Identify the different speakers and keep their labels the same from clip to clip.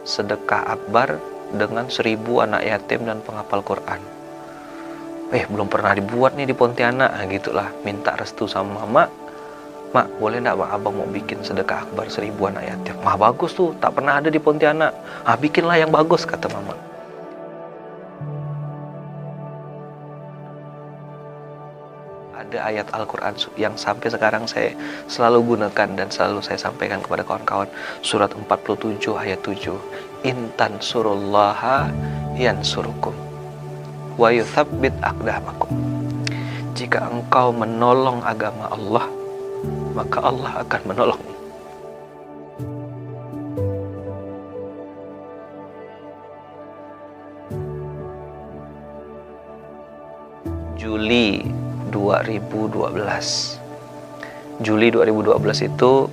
Speaker 1: sedekah akbar dengan 1000 anak yatim dan penghafal Quran. Belum pernah dibuat nih di Pontianak. Nah, gitulah, minta restu sama Mak. Mak, boleh enggak Mak, abang mau bikin sedekah akbar 1000 anak yatim. Wah, bagus tuh, tak pernah ada di Pontianak. Bikinlah yang bagus, kata Mama. Ada ayat Al-Quran yang sampai sekarang saya selalu gunakan dan selalu saya sampaikan kepada kawan-kawan. Surat 47 ayat 7. Intan surullaha yansurukum wa yuthabbit aqdamakum. Jika engkau menolong agama Allah, maka Allah akan menolongmu. Juli 2012. Juli 2012 itu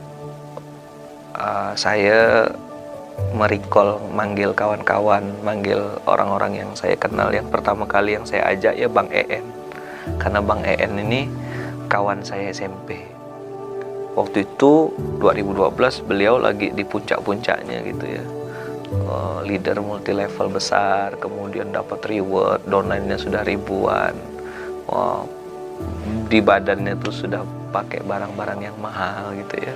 Speaker 1: saya merecall, manggil kawan-kawan, manggil orang-orang yang saya kenal. Yang pertama kali yang saya ajak ya Bang EN. Karena Bang EN ini kawan saya SMP. Waktu itu 2012 beliau lagi di puncak-puncaknya gitu ya. Leader multi level besar, kemudian dapat reward, downline-nya sudah ribuan. Di badannya tuh sudah pakai barang-barang yang mahal gitu ya.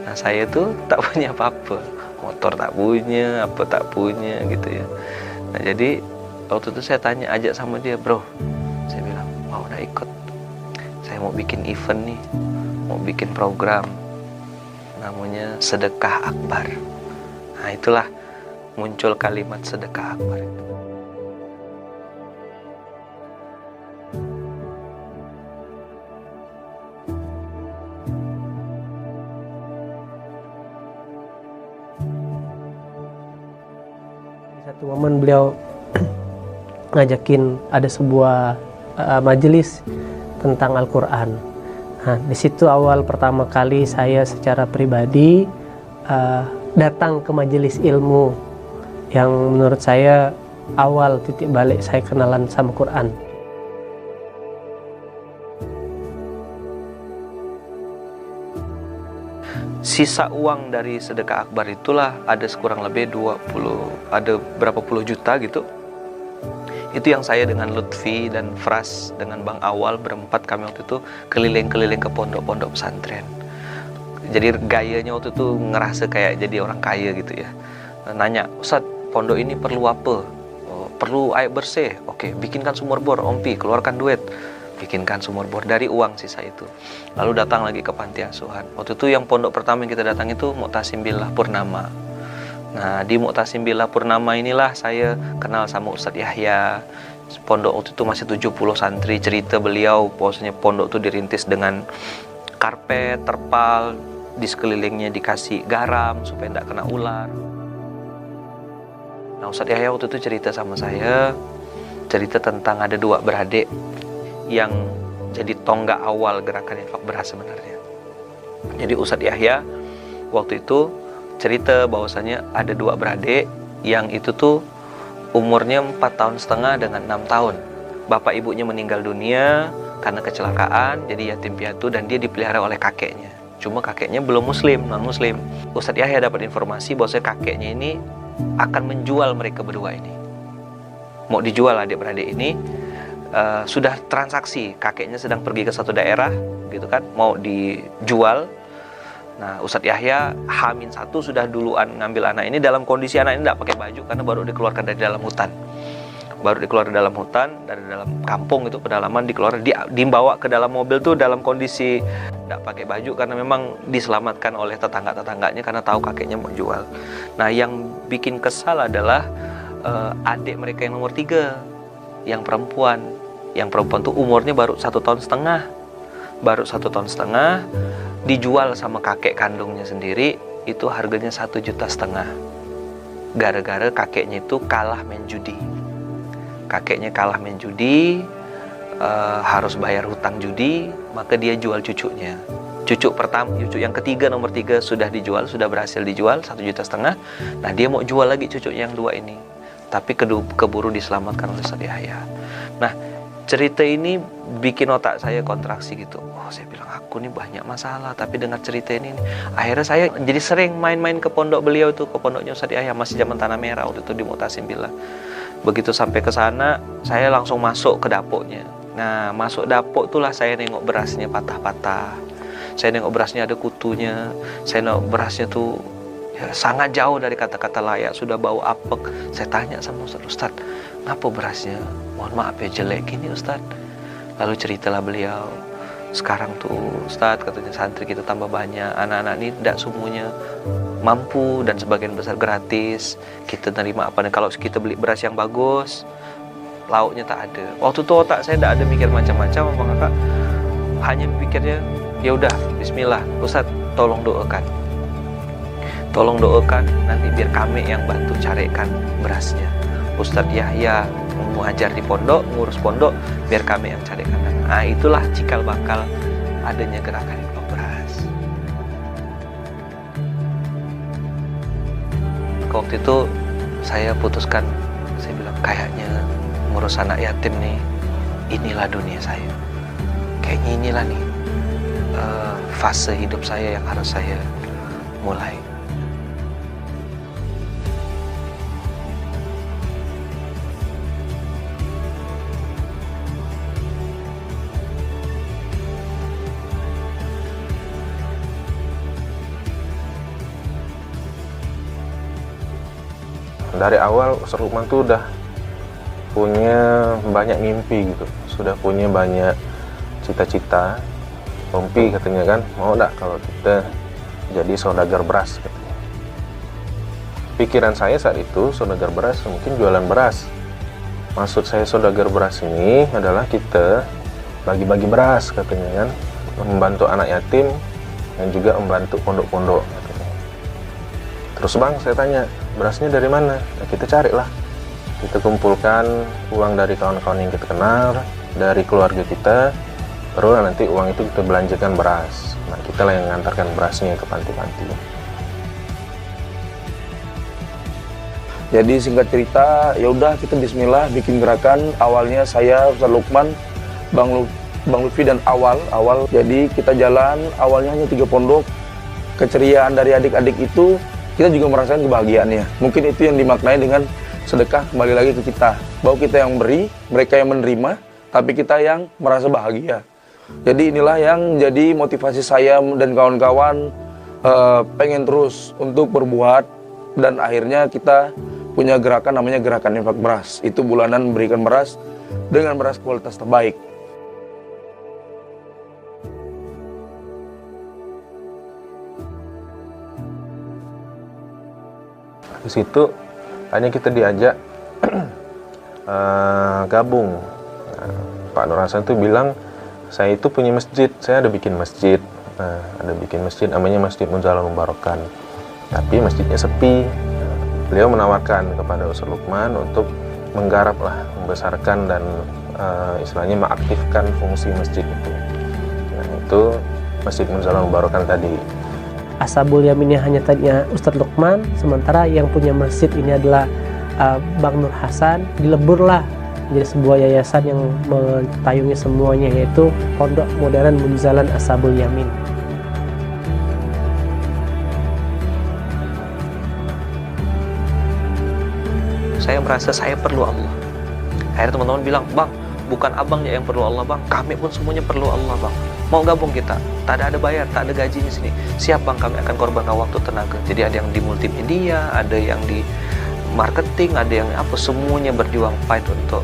Speaker 1: Nah, saya tuh tak punya apa-apa, motor tak punya, apa tak punya gitu ya. Nah, jadi waktu itu saya tanya, ajak sama dia, bro, saya bilang, mau udah ikut, saya mau bikin event nih, mau bikin program namanya sedekah akbar. Nah, itulah muncul kalimat sedekah akbar itu.
Speaker 2: Satu momen beliau ngajakin ada sebuah majelis tentang Al-Quran. Nah, di situ awal pertama kali saya secara pribadi datang ke majelis ilmu yang menurut saya awal titik balik saya kenalan sama Quran.
Speaker 1: Sisa uang dari sedekah akbar itulah ada kurang lebih 20, ada berapa puluh juta gitu. Itu yang saya dengan Lutfi dan Fras dengan Bang Awal berempat, kami waktu itu keliling-keliling ke pondok-pondok pesantren. Jadi gayanya waktu itu ngerasa kayak jadi orang kaya gitu ya. Nanya, Ustaz, pondok ini perlu apa? Perlu air bersih. Oke, bikinkan sumur bor, Ompi, keluarkan duit. Bikinkan sumur bor dari uang sisa itu. Lalu datang lagi ke panti asuhan. Waktu itu yang pondok pertama yang kita datang itu Mu'tasim Billah Purnama. Nah, di Mu'tasim Billah Purnama inilah saya kenal sama Ustadz Yahya. Pondok waktu itu masih 70 santri. Cerita beliau bahwasanya pondok itu dirintis dengan karpet, terpal, di sekelilingnya dikasih garam supaya tidak kena ular. Nah, Ustadz Yahya waktu itu cerita sama saya, cerita tentang ada 2 beradik yang jadi tonggak awal gerakan infak beras sebenarnya. Jadi Ustadz Yahya waktu itu cerita bahwasanya ada 2 beradik yang itu tuh umurnya 4,5 tahun dengan 6 tahun. Bapak ibunya meninggal dunia karena kecelakaan, jadi yatim piatu, dan dia dipelihara oleh kakeknya. Cuma kakeknya belum muslim, non muslim. Ustadz Yahya dapat informasi bahwasanya kakeknya ini akan menjual mereka berdua ini. Mau dijual adik-beradik ini. Sudah transaksi, kakeknya sedang pergi ke satu daerah gitu kan, mau dijual. Nah, Ustadz Yahya H-1 sudah duluan ngambil anak ini dalam kondisi anak ini tidak pakai baju karena baru dikeluarkan dari dalam hutan. Baru dikeluarkan dari dalam hutan, dari dalam kampung itu pedalaman, dikeluarkan, dibawa ke dalam mobil tuh dalam kondisi tidak pakai baju karena memang diselamatkan oleh tetangga-tetangganya karena tahu kakeknya mau jual. Nah, yang bikin kesal adalah adik mereka yang nomor 3, yang perempuan. Yang perempuan tuh umurnya baru 1,5 tahun. Baru 1,5 tahun, dijual sama kakek kandungnya sendiri, itu harganya 1,5 juta. Gara-gara kakeknya itu kalah main judi. Kakeknya kalah main judi, harus bayar hutang judi, maka dia jual cucunya. Cucu pertama, cucu yang ketiga nomor 3 sudah dijual, sudah berhasil dijual 1,5 juta. Nah, dia mau jual lagi cucunya yang 2 ini. Tapi keburu diselamatkan oleh Ustadz Yahya. Nah, cerita ini bikin otak saya kontraksi gitu. Oh, saya bilang aku nih banyak masalah, tapi dengar cerita ini akhirnya saya jadi sering main-main ke pondok beliau itu, ke pondoknya Ustadz Yahya, masih zaman Tanah Merah waktu itu di Mu'tasim Billah. Begitu sampai ke sana, saya langsung masuk ke dapurnya. Nah, masuk dapur itulah saya nengok berasnya patah-patah. Saya nengok berasnya ada kutunya. Saya nengok berasnya tuh ya, sangat jauh dari kata-kata layak, sudah bau apek. Saya tanya sama Ustadz, ngapa berasnya? Mohon maaf ya jelek gini Ustadz. Lalu ceritalah beliau, sekarang tuh Ustadz katanya santri kita tambah banyak, anak-anak ini tidak semuanya mampu dan sebagian besar gratis. Kita terima apa nih kalau kita beli beras yang bagus, lauknya tak ada. Waktu itu otak saya tidak ada mikir macam-macam, Bang Kakak. Hanya pikirnya, ya udah Bismillah, Ustadz tolong doakan. Tolong doakan nanti biar kami yang bantu carikan berasnya. Ustadz Yahya mengajar di pondok, ngurus pondok, biar kami yang carikan. Nah, itulah cikal bakal adanya gerakan infak beras. Waktu itu saya putuskan, saya bilang kayaknya ngurus anak yatim nih, inilah dunia saya. Kayaknya inilah nih fase hidup saya yang harus saya mulai.
Speaker 3: Dari awal Ustadz Lukman tuh udah punya banyak mimpi gitu, sudah punya banyak cita-cita. Mimpi katanya kan, mau enggak kalau kita jadi saudagar beras katanya. Pikiran saya saat itu saudagar beras mungkin jualan beras. Maksud saya saudagar beras ini adalah kita bagi-bagi beras katanya kan, membantu anak yatim dan juga membantu pondok-pondok katanya. Terus Bang, saya tanya, berasnya dari mana? Nah, kita carilah, kita kumpulkan uang dari kawan-kawan yang kita kenal, dari keluarga kita, baru nanti uang itu kita belanjakan beras. Nah, kita lah yang mengantarkan berasnya ke panti-panti.
Speaker 4: Jadi singkat cerita, ya udah kita Bismillah bikin gerakan. Awalnya saya Ustadz Lukman, Bang Lutfi dan awal. Jadi kita jalan, awalnya hanya 3 pondok. Keceriaan dari adik-adik itu kita juga merasakan kebahagiaannya. Mungkin itu yang dimaknai dengan sedekah kembali lagi ke kita. Bahwa kita yang beri, mereka yang menerima, tapi kita yang merasa bahagia. Jadi inilah yang jadi motivasi saya dan kawan-kawan pengen terus untuk berbuat. Dan akhirnya kita punya gerakan namanya Gerakan Infak Beras. Itu bulanan memberikan beras dengan beras kualitas terbaik.
Speaker 3: Di situ hanya kita diajak gabung. Pak Nur Hasan tuh bilang, saya itu punya masjid, saya ada bikin masjid. Ada bikin masjid namanya Masjid Munzalan Mubarokan. Tapi masjidnya sepi. Beliau menawarkan kepada Ustadz Lukman untuk menggarap lah, membesarkan dan istilahnya mengaktifkan fungsi masjid itu. Nah, itu Masjid Munzalan Mubarokan tadi.
Speaker 2: Ashabul Yaminnya hanya tadinya Ustadz Lukman, sementara yang punya masjid ini adalah Bang Nur Hasan. Dileburlah menjadi sebuah yayasan yang mentayungi semuanya, yaitu Pondok Modern Munzalan Ashabul Yamin.
Speaker 1: Saya merasa saya perlu Allah. Akhirnya teman-teman bilang, Bang, bukan abangnya yang perlu Allah, Bang, kami pun semuanya perlu Allah, Bang. Mau gabung kita? Tak ada bayar, tak ada gajinya sini. Siap Bang, kami akan korbankan waktu tenaga. Jadi ada yang di multimedia, ada yang di marketing, ada yang apa, semuanya berjuang fight untuk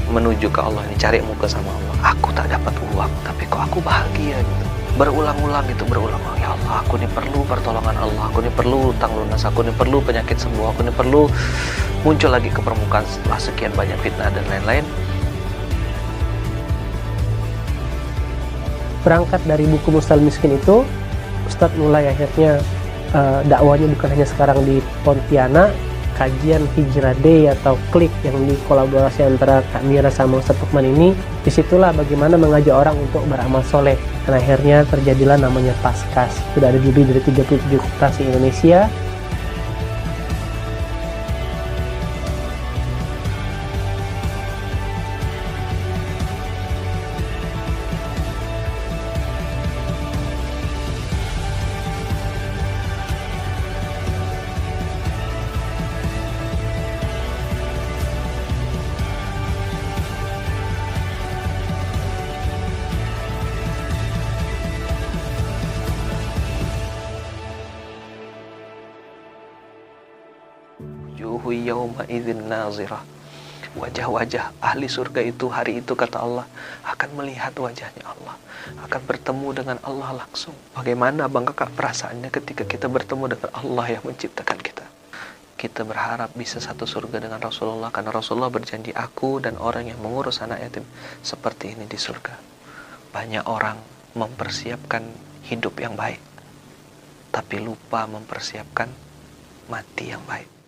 Speaker 1: menuju ke Allah ini, cari muka sama Allah. Aku tak dapat uang, tapi kok aku bahagia gitu. Berulang-ulang gitu, berulang-ulang. Ya Allah, aku ini perlu pertolongan Allah, aku ini perlu utang lunas, aku ini perlu penyakit sembuh, aku ini perlu muncul lagi ke permukaan setelah sekian banyak fitnah dan lain-lain.
Speaker 2: Berangkat dari buku Mustal Miskin itu, Ustadz mulai akhirnya dakwanya bukan hanya sekarang di Pontianak, kajian Hijrah Day atau klik yang dikolaborasi antara Kak Mira sama Ustadz Lukman ini, disitulah bagaimana mengajak orang untuk beramal soleh. Dan akhirnya terjadilah namanya Paskas. Sudah ada lebih dari 37 kota di Indonesia.
Speaker 1: wujuhu yawma idzin nazirah. Wajah-wajah ahli surga itu hari itu, kata Allah, akan melihat wajahnya Allah, akan bertemu dengan Allah langsung. Bagaimana bangga perasaannya ketika kita bertemu dengan Allah yang menciptakan kita. Kita berharap bisa satu surga dengan Rasulullah, karena Rasulullah berjanji, aku dan orang yang mengurus anak yatim seperti ini di surga. Banyak orang mempersiapkan hidup yang baik, tapi lupa mempersiapkan mati yang baik.